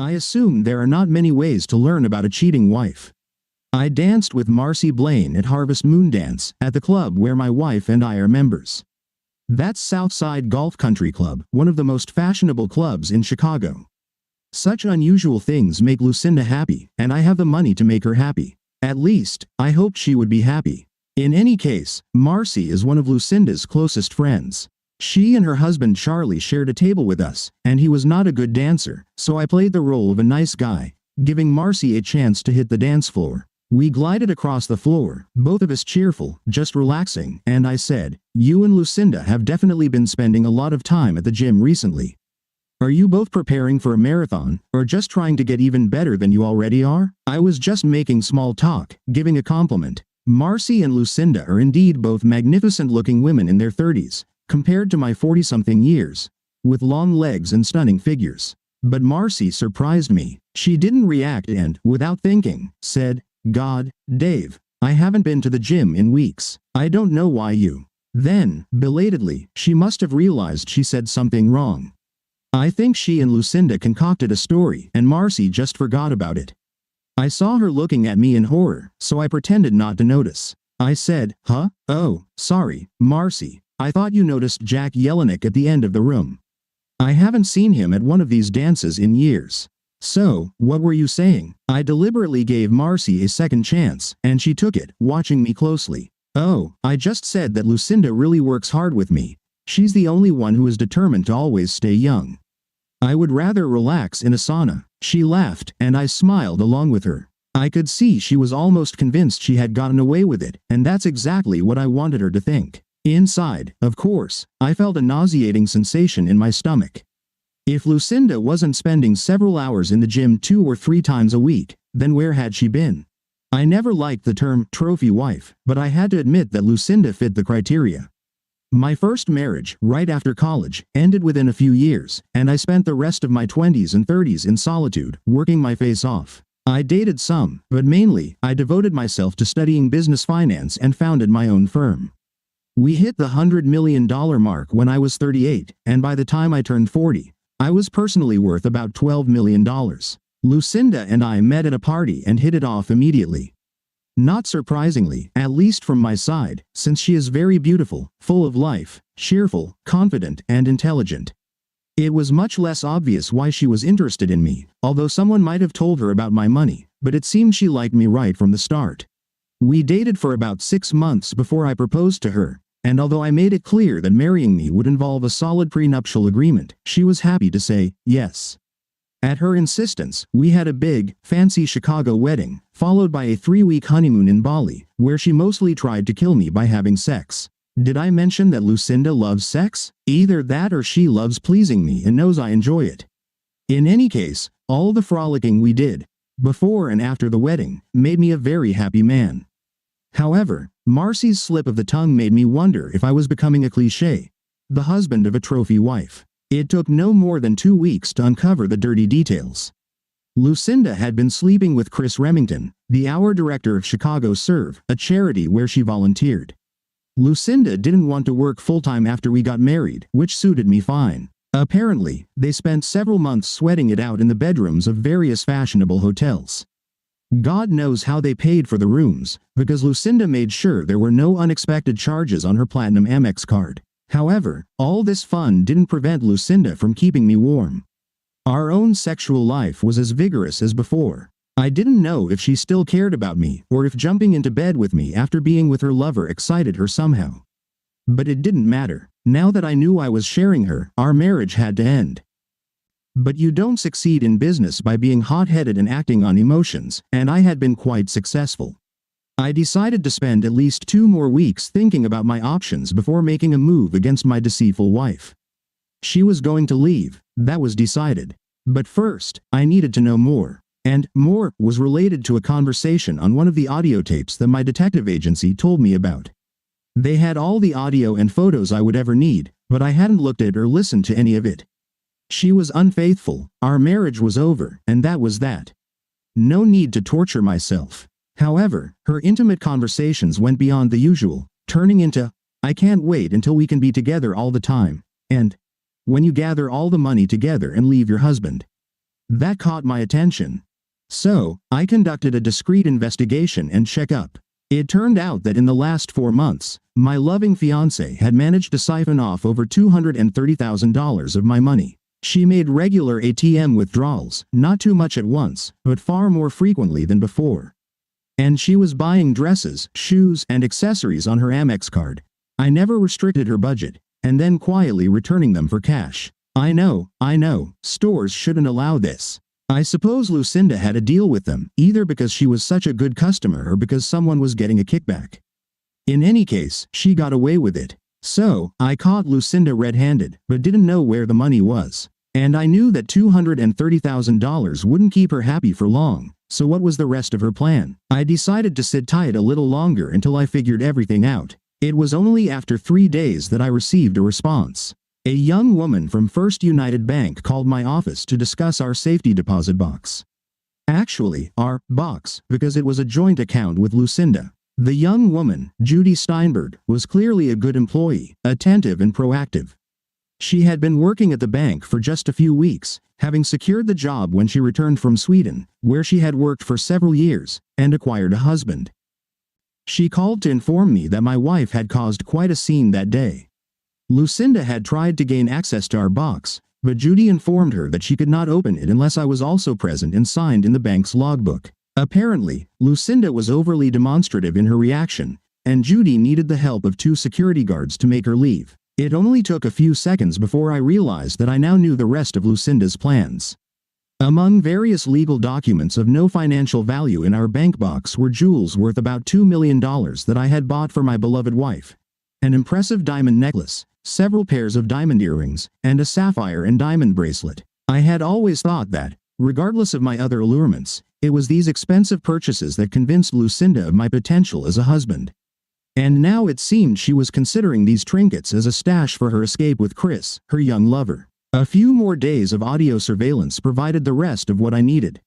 I assume there are not many ways to learn about a cheating wife. I danced with Marcy Blaine at Harvest Moon Dance at the club where my wife and I are members. That's Southside Golf Country Club, one of the most fashionable clubs in Chicago. Such unusual things make Lucinda happy, and I have the money to make her happy. At least, I hoped she would be happy. In any case, Marcy is one of Lucinda's closest friends. She and her husband Charlie shared a table with us, and he was not a good dancer, so I played the role of a nice guy, giving Marcy a chance to hit the dance floor. We glided across the floor, both of us cheerful, just relaxing, and I said, "You and Lucinda have definitely been spending a lot of time at the gym recently. Are you both preparing for a marathon, or just trying to get even better than you already are?" I was just making small talk, giving a compliment. Marcy and Lucinda are indeed both magnificent-looking women in their 30s, compared to my 40-something years, with long legs and stunning figures. But Marcy surprised me. She didn't react and, without thinking, said, "God, Dave, I haven't been to the gym in weeks. I don't know why you." Then, belatedly, she must have realized she said something wrong. I think she and Lucinda concocted a story and Marcy just forgot about it. I saw her looking at me in horror, so I pretended not to notice. I said, "Huh? Oh, sorry, Marcy. I thought you noticed Jack Yelenick at the end of the room. I haven't seen him at one of these dances in years." "So, what were you saying?" I deliberately gave Marcy a second chance, and she took it, watching me closely. "Oh, I just said that Lucinda really works hard with me. She's the only one who is determined to always stay young. I would rather relax in a sauna." She laughed, and I smiled along with her. I could see she was almost convinced she had gotten away with it, and that's exactly what I wanted her to think. Inside, of course, I felt a nauseating sensation in my stomach. If Lucinda wasn't spending several hours in the gym 2 or 3 times a week, then where had she been? I never liked the term trophy wife, but I had to admit that Lucinda fit the criteria. My first marriage, right after college, ended within a few years, and I spent the rest of my 20s and 30s in solitude, working my face off. I dated some, but mainly, I devoted myself to studying business finance and founded my own firm. We hit the $100 million mark when I was 38, and by the time I turned 40, I was personally worth about $12 million. Lucinda and I met at a party and hit it off immediately. Not surprisingly, at least from my side, since she is very beautiful, full of life, cheerful, confident, and intelligent. It was much less obvious why she was interested in me, although someone might have told her about my money, but it seemed she liked me right from the start. We dated for about 6 months before I proposed to her, and although I made it clear that marrying me would involve a solid prenuptial agreement, she was happy to say yes. At her insistence, we had a big, fancy Chicago wedding, followed by a 3-week honeymoon in Bali, where she mostly tried to kill me by having sex. Did I mention that Lucinda loves sex? Either that or she loves pleasing me and knows I enjoy it. In any case, all the frolicking we did, before and after the wedding, made me a very happy man. However, Marcy's slip of the tongue made me wonder if I was becoming a cliché, the husband of a trophy wife. It took no more than 2 weeks to uncover the dirty details. Lucinda had been sleeping with Chris Remington, the hour director of Chicago Serve, a charity where she volunteered. Lucinda didn't want to work full-time after we got married, which suited me fine. Apparently, they spent several months sweating it out in the bedrooms of various fashionable hotels. God knows how they paid for the rooms, because Lucinda made sure there were no unexpected charges on her Platinum Amex card. However, all this fun didn't prevent Lucinda from keeping me warm. Our own sexual life was as vigorous as before. I didn't know if she still cared about me or if jumping into bed with me after being with her lover excited her somehow. But it didn't matter. Now that I knew I was sharing her, our marriage had to end. But you don't succeed in business by being hot-headed and acting on emotions, and I had been quite successful. I decided to spend at least 2 more weeks thinking about my options before making a move against my deceitful wife. She was going to leave, that was decided. But first, I needed to know more. And more was related to a conversation on one of the audio tapes that my detective agency told me about. They had all the audio and photos I would ever need, but I hadn't looked at or listened to any of it. She was unfaithful, our marriage was over, and that was that. No need to torture myself. However, her intimate conversations went beyond the usual, turning into, "I can't wait until we can be together all the time," and, "when you gather all the money together and leave your husband." That caught my attention. So, I conducted a discreet investigation and checkup. It turned out that in the last 4 months, my loving fiancé had managed to siphon off over $230,000 of my money. She made regular ATM withdrawals, not too much at once, but far more frequently than before. And she was buying dresses, shoes, and accessories on her Amex card. I never restricted her budget, and then quietly returning them for cash. I know, stores shouldn't allow this. I suppose Lucinda had a deal with them, either because she was such a good customer or because someone was getting a kickback. In any case, she got away with it. So, I caught Lucinda red-handed, but didn't know where the money was. And I knew that $230,000 wouldn't keep her happy for long, so what was the rest of her plan? I decided to sit tight a little longer until I figured everything out. It was only after 3 days that I received a response. A young woman from First United Bank called my office to discuss our safety deposit box. Actually, our box, because it was a joint account with Lucinda. The young woman, Judy Steinberg, was clearly a good employee, attentive and proactive. She had been working at the bank for just a few weeks, having secured the job when she returned from Sweden, where she had worked for several years, and acquired a husband. She called to inform me that my wife had caused quite a scene that day. Lucinda had tried to gain access to our box, but Judy informed her that she could not open it unless I was also present and signed in the bank's logbook. Apparently, Lucinda was overly demonstrative in her reaction, and Judy needed the help of 2 security guards to make her leave. It only took a few seconds before I realized that I now knew the rest of Lucinda's plans. Among various legal documents of no financial value in our bank box were jewels worth about $2 million that I had bought for my beloved wife. An impressive diamond necklace, several pairs of diamond earrings, and a sapphire and diamond bracelet. I had always thought that, regardless of my other allurements, it was these expensive purchases that convinced Lucinda of my potential as a husband. And now it seemed she was considering these trinkets as a stash for her escape with Chris, her young lover. A few more days of audio surveillance provided the rest of what I needed.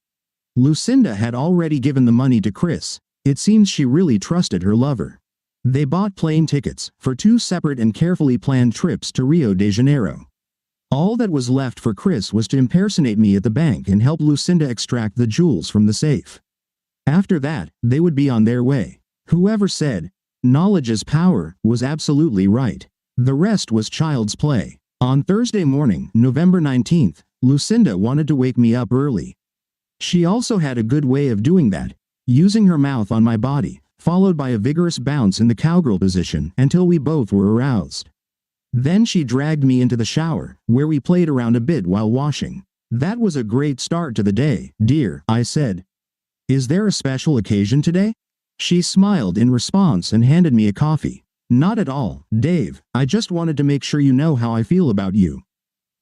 Lucinda had already given the money to Chris. It seems she really trusted her lover. They bought plane tickets for 2 separate and carefully planned trips to Rio de Janeiro. All that was left for Chris was to impersonate me at the bank and help Lucinda extract the jewels from the safe. After that, they would be on their way. Whoever said, "Knowledge is power," was absolutely right. The rest was child's play. On Thursday morning, November 19th, Lucinda wanted to wake me up early. She also had a good way of doing that, using her mouth on my body, followed by a vigorous bounce in the cowgirl position until we both were aroused. Then she dragged me into the shower, where we played around a bit while washing. "That was a great start to the day, dear," I said. "Is there a special occasion today?" She smiled in response and handed me a coffee. "Not at all, Dave. I just wanted to make sure you know how I feel about you."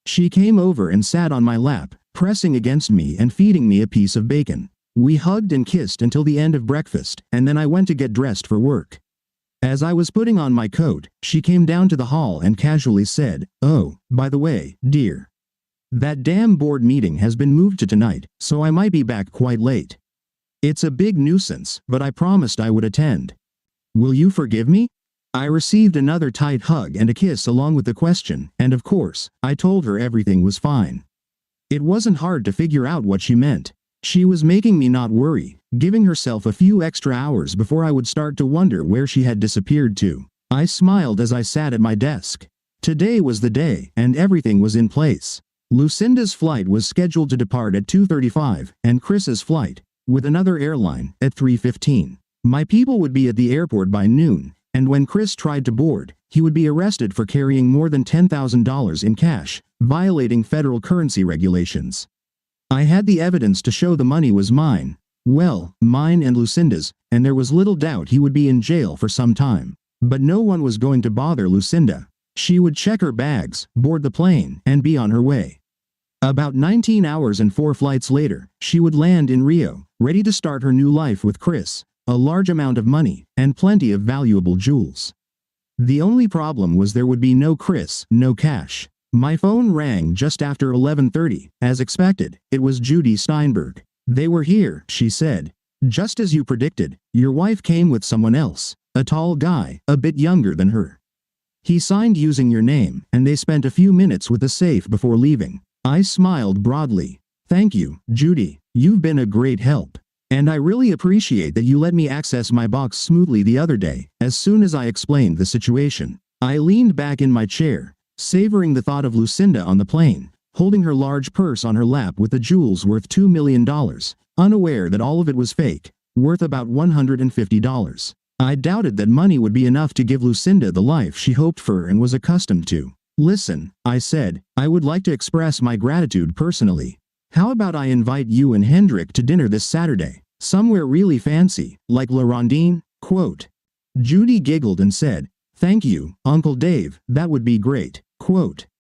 She came over and sat on my lap, pressing against me and feeding me a piece of bacon. We hugged and kissed until the end of breakfast, and then I went to get dressed for work. As I was putting on my coat, she came down to the hall and casually said, "Oh, by the way, dear. That damn board meeting has been moved to tonight, so I might be back quite late. It's a big nuisance, but I promised I would attend. Will you forgive me?" I received another tight hug and a kiss along with the question, and of course, I told her everything was fine. It wasn't hard to figure out what she meant. She was making me not worry, giving herself a few extra hours before I would start to wonder where she had disappeared to. I smiled as I sat at my desk. Today was the day, and everything was in place. Lucinda's flight was scheduled to depart at 2:35, and Chris's flight, with another airline, at 3:15. My people would be at the airport by noon, and when Chris tried to board, he would be arrested for carrying more than $10,000 in cash, violating federal currency regulations. I had the evidence to show the money was mine. Well, mine and Lucinda's, and there was little doubt he would be in jail for some time. But no one was going to bother Lucinda. She would check her bags, board the plane, and be on her way. About 19 hours and 4 flights later, she would land in Rio, ready to start her new life with Chris, a large amount of money, and plenty of valuable jewels. The only problem was there would be no Chris, no cash. My phone rang just after 11:30. As expected, it was Judy Steinberg. "They were here," she said. "Just as you predicted, your wife came with someone else, a tall guy, a bit younger than her. He signed using your name, and they spent a few minutes with the safe before leaving." I smiled broadly. Thank you, Judy. You've been a great help. And I really appreciate that you let me access my box smoothly the other day. As soon as I explained the situation, I leaned back in my chair, savoring the thought of Lucinda on the plane, holding her large purse on her lap with the jewels worth $2 million, unaware that all of it was fake, worth about $150. I doubted that money would be enough to give Lucinda the life she hoped for and was accustomed to. Listen, I said, I would like to express my gratitude personally. How about I invite you and Hendrik to dinner this Saturday, somewhere really fancy, like La Rondine? Quote. Judy giggled and said, thank you, Uncle Dave, that would be great. Quote.